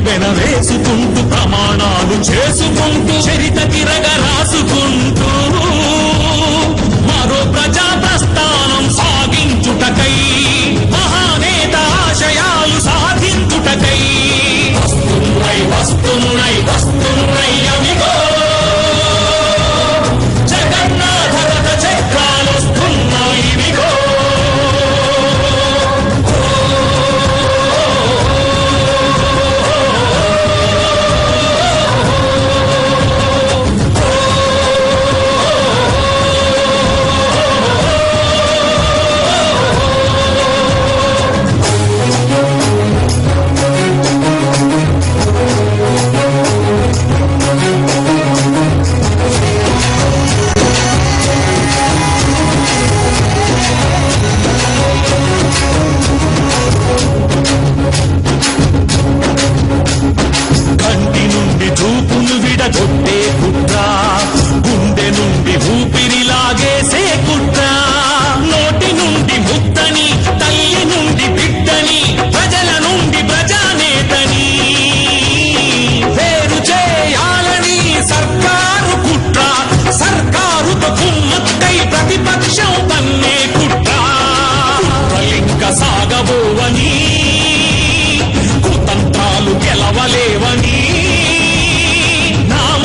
వెనవేసుకుంటూ ప్రమాణాలు చేసుకుంటూ చరిత తిరగ రాసుకుంటూ మరో ప్రజా ప్రస్థానం సాగించుటకై మహానేత ఆశయాలు సాధించుటకై వస్తున్నాయి వస్తున్నాయి వస్తున్నాయి అవిగో జగన్నాథ రథ చక్రాలు వస్తున్నాయి ఇవిగో కొట్టే కుట్ర గుండె నుండి ఊపిరి లాగేసే కుట్ర నోటి నుండి ముద్దని తల్లి నుండి బిడ్డని ప్రజల నుండి ప్రజానేతని వేరు చేయాలని సర్కారు కుట్ర సర్కారుతో కుమ్మక్కై ప్రతిపక్షం పన్నే కుట్ర కుట్రలింక సాగబోవని కుతంత్రాలు గెలవలే